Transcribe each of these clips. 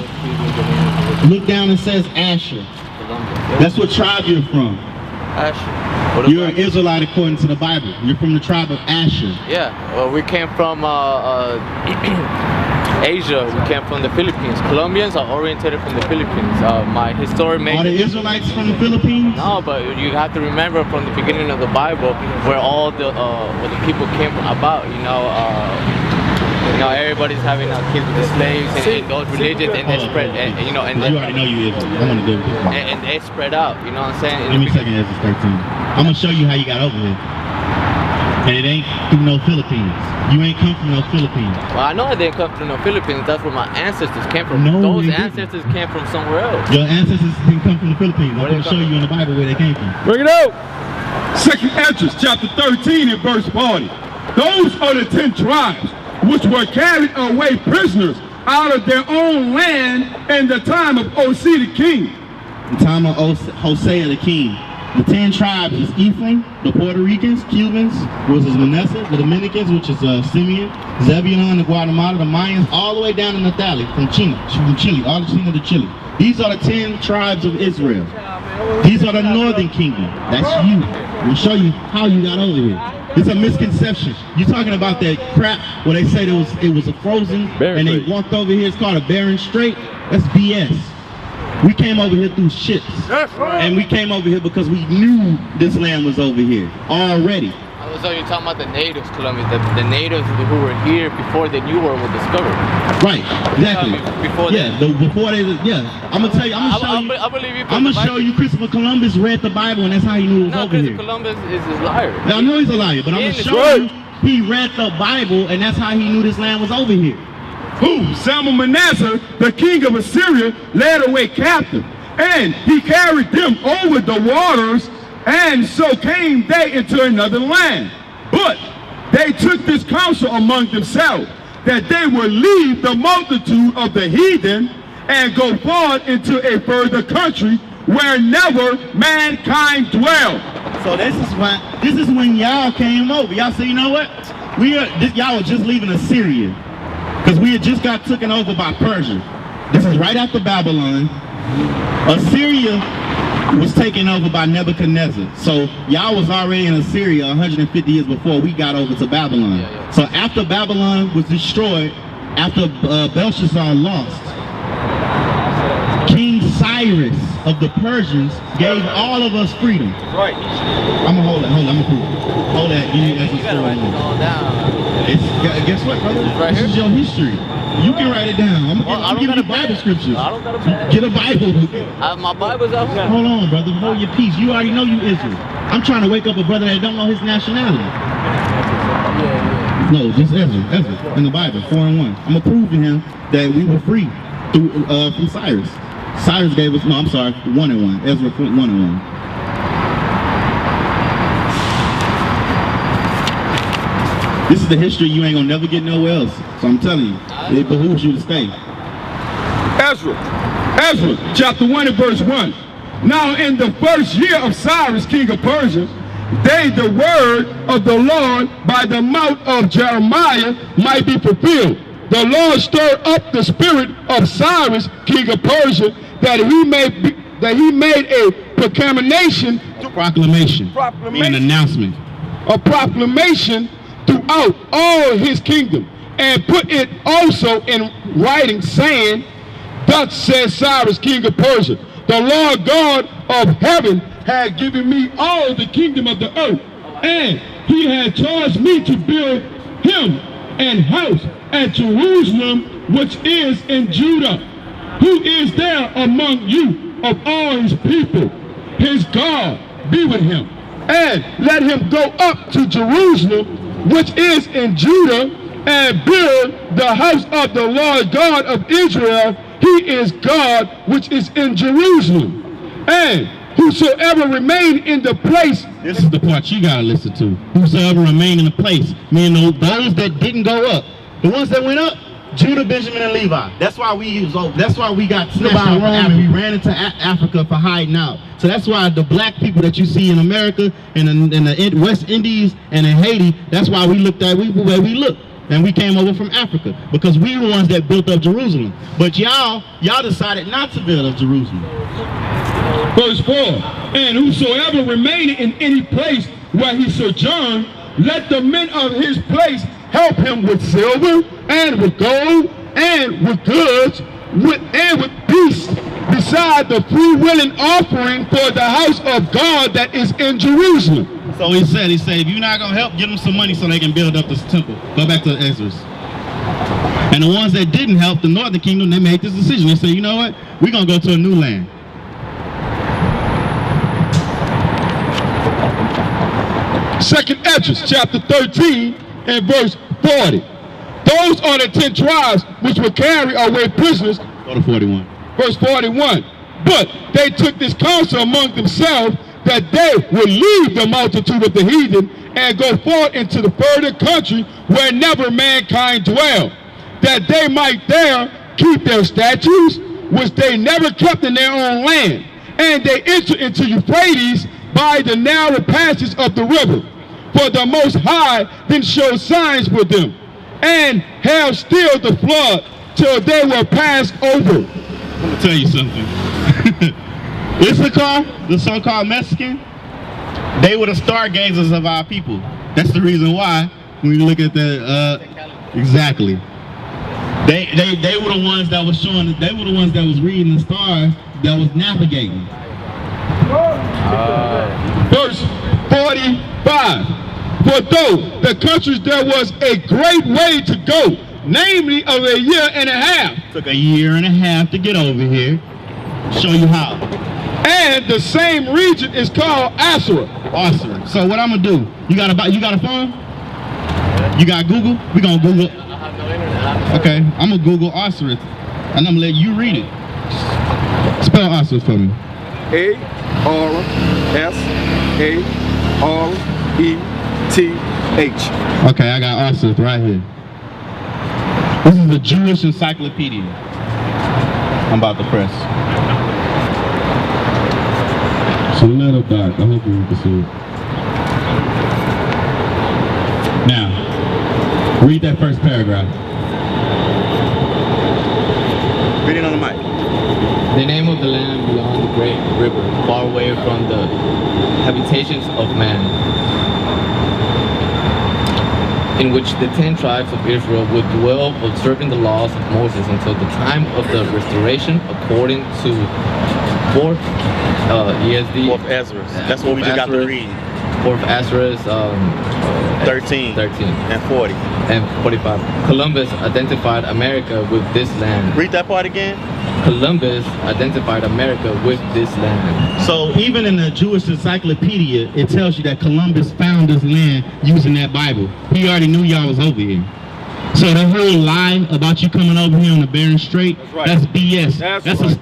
Asher? Look down and says Asher. That's what tribe you're from. Asher. You're an Israelite according to the Bible. You're from the tribe of Asher. Yeah, well, we came from Asia. We came from the Philippines. Colombians are oriented from the Philippines. My historian made... Are the Israelites from the Philippines? No, but you have to remember from the beginning of the Bible where all the people came about. You know, everybody's having kids with the slaves and those religions, and they spread. And you already know you Israel. I want to deal with this. And they spread out. You know what I'm saying? Give me a second, Ezra 13. I'm gonna show you how you got over here. And it ain't through no Philippines. You ain't come from no Philippines. Well, I know I didn't come from no Philippines. That's where my ancestors came from. No, those ancestors came from somewhere else. Your ancestors didn't come from the Philippines. I'm going to show you in the Bible where they came from. Bring it out. 2nd Ezra, chapter 13 and verse 40. Those are the 10 tribes which were carried away prisoners out of their own land in the time of Hosea the king. The time of Hosea the king. The 10 tribes is Ephraim, the Puerto Ricans, Cubans, which is Manasseh, the Dominicans, which is Simeon, Zebulun, the Guatemala, the Mayans, all the way down to Natali, from Chile, all the Chile to Chile. These are the 10 tribes of Israel. These are the northern kingdom. That's you. We'll show you how you got over here. It's a misconception. You're talking about that crap where they said it was a frozen and they walked over here. It's called a barren strait. That's BS. We came over here through ships. And we came over here because we knew this land was over here already. So you're talking about the natives, Columbus, the natives who were here before the New World was discovered. Right, exactly. Before I'm gonna tell you, I'm gonna show you Christopher Columbus read the Bible and that's how he knew it was over here. Columbus is a liar. I know he's a liar, but I'm gonna show you he read the Bible and that's how he knew this land was over here. Who? Salmanasseh, the king of Assyria, led away captive, and he carried them over the waters, and so came they into another land. But they took this counsel among themselves, that they would leave the multitude of the heathen and go forth into a further country where never mankind dwelled. So this is when y'all came over. Y'all say, you know what? Y'all were just leaving Assyria. Because we had just got taken over by Persia. This is right after Babylon. Assyria was taken over by Nebuchadnezzar. So y'all was already in Assyria 150 years before we got over to Babylon. So after Babylon was destroyed, after Belshazzar lost, King Cyrus of the Persians gave all of us freedom. Right. I'm gonna hold that, Hold that, you gotta write this all down. Guess what, brother? Right this is your history. You can write it down. I'm giving you Bible scriptures. I don't got a pen. Get a Bible. My Bible's out here. Hold on, brother. Hold your peace. You already know you Israel. I'm trying to wake up a brother that don't know his nationality. No, just Ezra. In the Bible, 4 and 1. I'm gonna prove to him that we were free through from Cyrus. Cyrus gave us 1 and 1. Ezra 1 and 1. This is the history you ain't gonna never get nowhere else. So I'm telling you, it behooves you to stay. Ezra, chapter 1 and verse 1. Now in the first year of Cyrus, king of Persia, the word of the Lord by the mouth of Jeremiah might be fulfilled. The Lord stirred up the spirit of Cyrus, king of Persia, that he made a proclamation, an announcement, a proclamation throughout all his kingdom, and put it also in writing, saying, thus says Cyrus, king of Persia, the Lord God of heaven had given me all the kingdom of the earth, and he had charged me to build him an house at Jerusalem, which is in Judah. Who is there among you of all his people? His God be with him, and let him go up to Jerusalem, which is in Judah, and build the house of the Lord God of Israel. He is God which is in Jerusalem. And whosoever remain in the place, this is the part you gotta listen to. Whosoever remain in the place, meaning those that didn't go up. The ones that went up, Judah, Benjamin, and Levi. That's why we got snatched out and we ran into Africa for hiding out. So that's why the black people that you see in America and in the West Indies and in Haiti, that's why we looked at where we look. and we came over from Africa because we were the ones that built up Jerusalem. But y'all decided not to build up Jerusalem. Verse 4, and whosoever remaineth in any place where he sojourned, let the men of his place help him with silver and with gold and with goods and with beasts, beside the free willing offering for the house of God that is in Jerusalem. So he said, if you're not going to help, give them some money so they can build up this temple. Go back to Ezra. And the ones that didn't help, the northern kingdom, they made this decision. They said, you know what? We're going to go to a new land. Second Ezra, chapter 13 and verse 40. Those are the 10 tribes which will carry away prisoners. Go to 41. Verse 41. But they took this counsel among themselves that they would leave the multitude of the heathen and go forth into the further country where never mankind dwell, that they might there keep their statutes, which they never kept in their own land. And they entered into Euphrates by the narrow passage of the river. For the Most High then showed signs for them, and held still the flood till they were passed over. I'm going to tell you something. Issachar, the so-called Mexican, they were the stargazers of our people. That's the reason why, when you look at the, exactly. They were the ones that was showing, they were the ones that was reading the stars, that was navigating. Verse 45. For though the countries there was a great way to go, namely of a year and a half. Took a year and a half to get over here. Show you how. And the same region is called Asherah. So what I'm gonna do? You got a phone? You got Google? We gonna Google. I have no internet. Okay, I'm gonna Google Osiris, and I'm gonna let you read it. Spell Osiris for me. A-R-S-A-R-E-T-H. Okay, I got Osiris right here. This is the Jewish encyclopedia. I'm about to press. It's a little dark. I hope you can see it. Now, read that first paragraph. Read it on the mic. The name of the land beyond the great river, far away from the habitations of man, in which the 10 tribes of Israel would dwell, observing the laws of Moses until the time of the restoration, according to 4th ESD. 4th Ezra. That's what we just got to read. 4th Ezra 13 and 40 and 45. Columbus identified America with this land. Read that part again. Columbus identified America with this land. So even in the Jewish encyclopedia, it tells you that Columbus found this land using that Bible. He already knew y'all was over here. So the whole lie about you coming over here on the Bering Strait, that's BS.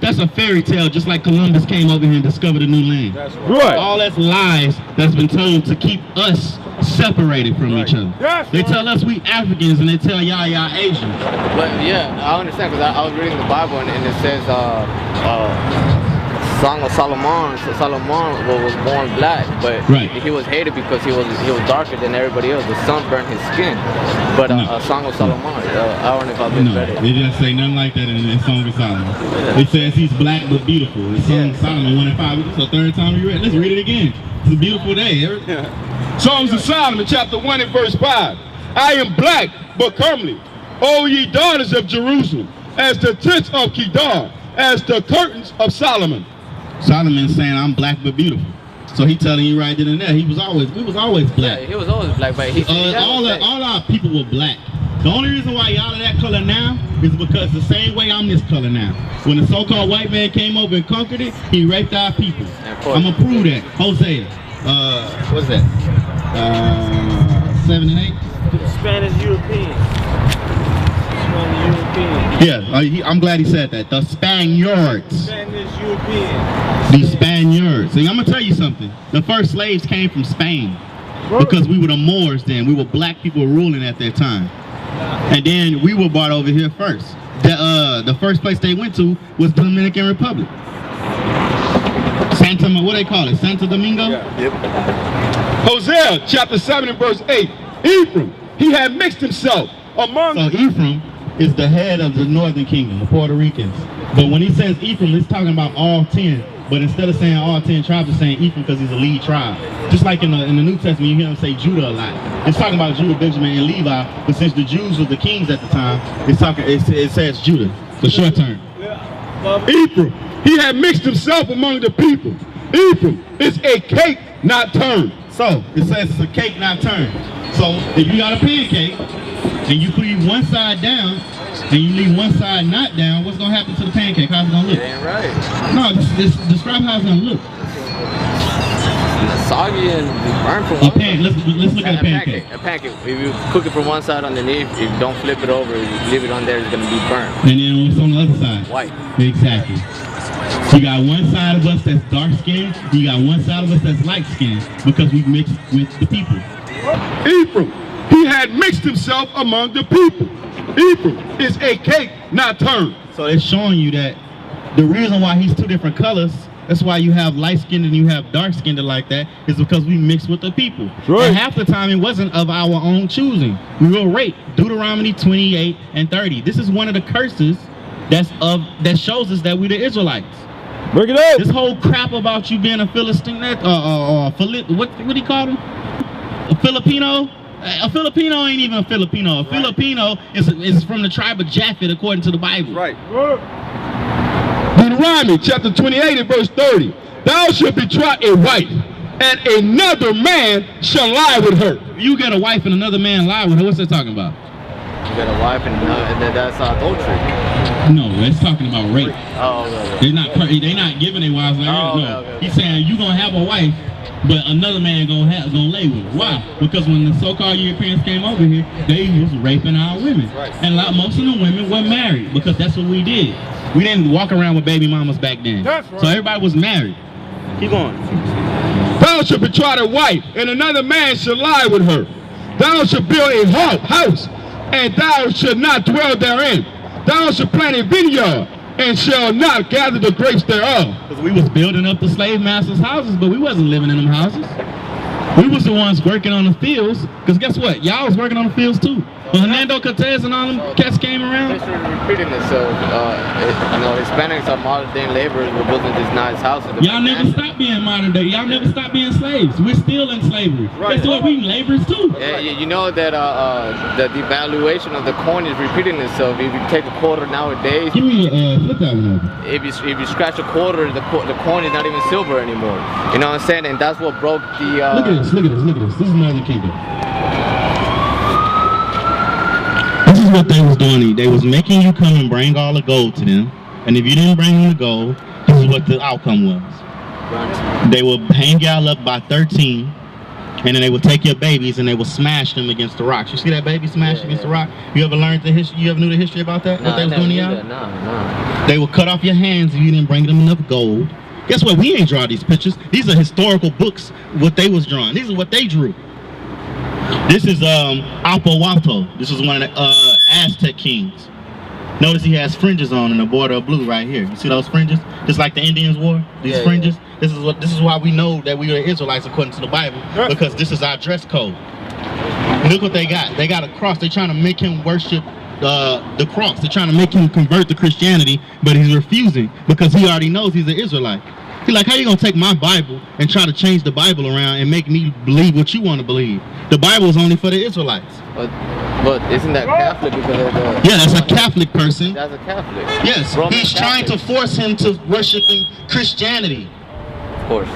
That's a fairy tale, just like Columbus came over here and discovered a new land. That's right. All that's lies that's been told to keep us separated from each other. They tell us we Africans and they tell y'all Asians. But yeah, I understand, because I was reading the Bible and it says Song of Solomon. So Solomon was born black, but he was hated because he was darker than everybody else. The sun burned his skin. But Song of Solomon, I don't know if I've been better. They didn't say nothing like that in Song of Solomon. It says he's black but beautiful. In Song of Solomon 1 and 5. It's the third time we read. Let's read it again. It's a beautiful day. Songs of Solomon, chapter 1 and verse 5. I am black but comely, O ye daughters of Jerusalem, as the tents of Kedar, as the curtains of Solomon. Solomon's saying I'm black but beautiful. So he telling you right then and there, we was always black. Yeah, he was always black, but all our people were black. The only reason why y'all are that color now is because the same way I'm this color now. When the so-called white man came over and conquered it, he raped our people. I'm gonna prove that. Hosea, what's that? 7 and 8. Spanish European. Yeah, I'm glad he said that. The Spaniards. Spanish European. The Spaniards. See, I'm gonna tell you something. The first slaves came from Spain because we were the Moors then. We were black people ruling at that time, and then we were brought over here first. The first place they went to was the Dominican Republic. What they call it? Santo Domingo? Yeah. Yep. Hosea chapter 7 and verse 8. Ephraim, he had mixed himself among. So Ephraim is the head of the northern kingdom, the Puerto Ricans. But when he says Ephraim, it's talking about all 10. But instead of saying all 10 tribes, it's saying Ephraim because he's a lead tribe. Just like in the New Testament, you hear him say Judah a lot. It's talking about Judah, Benjamin, and Levi. But since the Jews were the kings at the time, it says Judah. So short term. Ephraim, he had mixed himself among the people. Ephraim is a cake not turned. So it says it's a cake not turned. So if you got a pancake and you leave one side down and you leave one side not down, what's gonna happen to the pancake? How's it gonna look? It ain't right. No, describe how it's gonna look. Soggy and burnt from A one pan. Let's look at a pancake. A pancake. If you cook it from one side underneath, if you don't flip it over, you leave it on there, it's gonna be burnt. And then what's on the other side? White. Exactly. So you got one side of us that's dark skinned, you got one side of us that's light skinned because we mixed with the people. Ephraim, he had mixed himself among the people. Ephraim is a cake not turned. So it's showing you that the reason why he's two different colors, that's why you have light skinned and you have dark skinned like that, is because we mixed with the people. Right. And half the time it wasn't of our own choosing. We were raped. Deuteronomy 28 and 30. This is one of the curses that shows us that we're the Israelites. Bring it up. This whole crap about you being a Philistine, what do you call them? A Filipino? A Filipino ain't even a Filipino. A Filipino is from the tribe of Japhet according to the Bible. Right. Deuteronomy chapter 28 and verse 30. Thou shalt betroth a wife, and another man shall lie with her. If you get a wife and another man lie with her, what's that talking about? You got a wife and then that's adultery. No, it's talking about rape. Oh, okay. They not giving their wives like that. Oh, No. okay. He's saying you gonna have a wife, but another man gonna lay with her. Why? Because when the so-called Europeans came over here, they was raping our women. Right. And most of the women were married because that's what we did. We didn't walk around with baby mamas back then. That's right. So everybody was married. Keep going. Thou shalt betroth a wife, and another man shall lie with her. Thou shalt build a house, and thou shalt not dwell therein. Thou shalt plant a vineyard, and shall not gather the grapes thereof. Because we was building up the slave masters' houses, but we wasn't living in them houses. We was the ones working on the fields, because guess what? Y'all was working on the fields too. When Hernando Cortez and all them cats came around. History repeating itself. Hispanics are modern day laborers. We're building these nice houses. Y'all never stopped being modern day. Y'all never stopped being slaves. We're still in slavery. Right. Guess what? We laborers too. Yeah, you know that the devaluation of the coin is repeating itself. If you take a quarter nowadays, Give me flip that one over. if you scratch a quarter, the coin is not even silver anymore. You know what I'm saying? And that's what broke the. Look at this. Look at this. Look at this. This is Northern Kingdom. This is what they was doing. They was making you come and bring all the gold to them, and if you didn't bring them the gold, this is what the outcome was. They would hang y'all up by 13, and then they would take your babies and they would smash them against the rocks. You see that baby smashed against the rock? You ever learned the history? You ever knew the history about that? What they was doing to y'all? No. They would cut off your hands if you didn't bring them enough gold. Guess what? We ain't draw these pictures. These are historical books, what they was drawing. These are what they drew. This is Alpahuato. This is one of the Aztec kings. Notice he has fringes on in the border of blue right here. You see those fringes? Just like the Indians wore, these fringes. Yeah. This is why we know that we are Israelites according to the Bible, because this is our dress code. Look what they got. They got a cross. They're trying to make him worship the cross. They're trying to make him convert to Christianity, but he's refusing because he already knows he's an Israelite. He's like, how you gonna take my Bible and try to change the Bible around and make me believe what you want to believe? The Bible is only for the Israelites. But isn't that Catholic because of the... Yeah, that's a Catholic person. That's a Catholic. Yes, Roman he's trying to force him to worship in Christianity. Of course.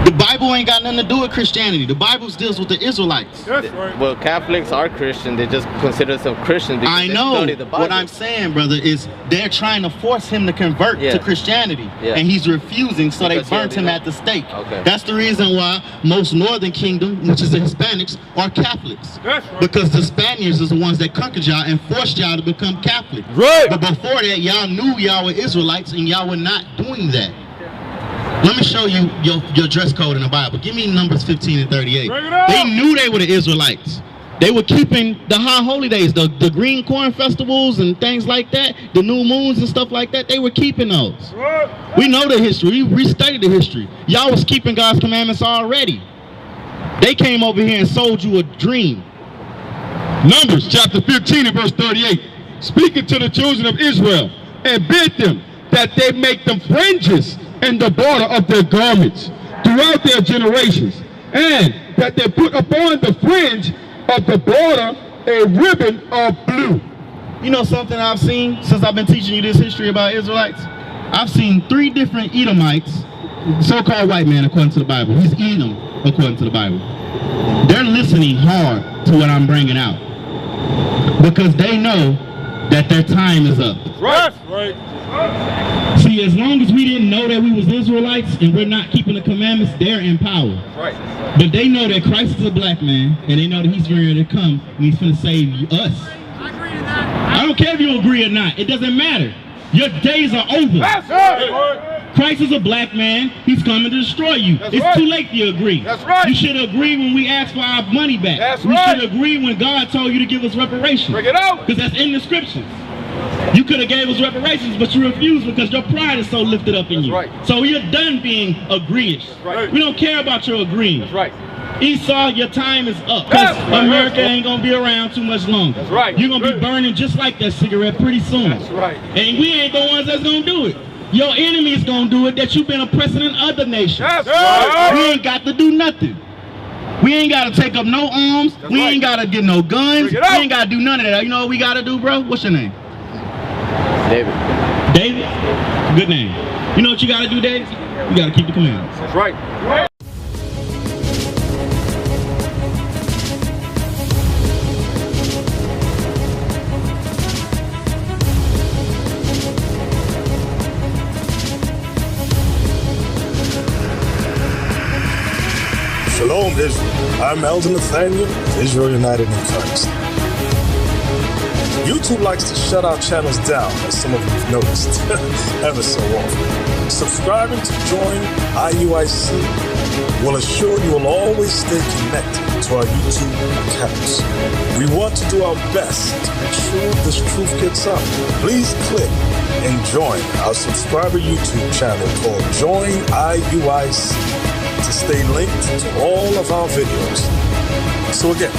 The Bible ain't got nothing to do with Christianity. The Bible deals with the Israelites. That's right. Well, Catholics are Christian. They just consider themselves Christians because I they know. study the Bible. What I'm saying, brother, is they're trying to force him to convert to Christianity. Yeah. And he's refusing, so Because they burnt him at the stake. Okay. That's the reason why most Northern Kingdom, which is the Hispanics, are Catholics. That's right. Because the Spaniards is the ones that conquered y'all and forced y'all to become Catholic. Right. But before that, y'all knew y'all were Israelites and y'all were not doing that. Let me show you your dress code in the Bible. Give me Numbers 15 and 38. They knew they were the Israelites. They were keeping the high holy days, the green corn festivals and things like that, the new moons and stuff like that. They were keeping those. We know the history. We studied the history. Y'all was keeping God's commandments already. They came over here and sold you a dream. Numbers chapter 15 and verse 38. Speaking to the children of Israel, and bid them that they make them fringes in the border of their garments throughout their generations, and that they put upon the fringe of the border a ribbon of blue. You know something I've seen since I've been teaching you this history about Israelites? I've seen 3 different Edomites, so-called white man according to the Bible. He's Edom according to the Bible. They're listening hard to what I'm bringing out because they know that their time is up. Right. See, as long as we didn't know that we was Israelites and we're not keeping the commandments, they're in power. Right. But they know that Christ is a black man, and they know that he's ready to come, and he's going to save us. I agree to that. I don't care if you agree or not. It doesn't matter. Your days are over. That's right. Christ is a black man. He's coming to destroy you. That's it's right. too late to agree. That's right. You should agree when we ask for our money back. That's we right. should agree when God told you to give us reparations. Bring it out. Because that's in the scriptures. You could have gave us reparations, but you refused because your pride is so lifted up in you. Right. So you're done being agreeing. Right. We don't care about your agreeing. That's right. Esau, your time is up. Because America ain't going to be around too much longer. That's right. You're going to be burning just like that cigarette pretty soon. That's right. And we ain't the ones that's going to do it. Your enemy is going to do it that you've been oppressing in other nations. That's right. We ain't got to do nothing. We ain't got to take up no arms. That's we right. ain't got to get no guns. Bring We it out. ain't got to do none of that. You know what we got to do, bro? What's your name? David. David? Good name. You know what you got to do, David? You got to keep the commandments. That's right. Shalom, Israel. I'm Elder Nathaniel of Israel United in Christ. YouTube likes to shut our channels down, as some of you have noticed, ever so often. Subscribing to join IUIC will assure you will always stay connected to our YouTube accounts. We want to do our best to make sure this truth gets out. Please click and join our subscriber YouTube channel called Join IUIC to stay linked to all of our videos. So again,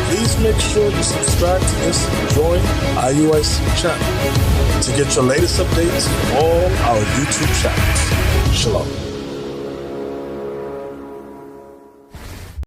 please make sure you subscribe to this Join IUIC channel to get your latest updates from all our YouTube channels. Shalom.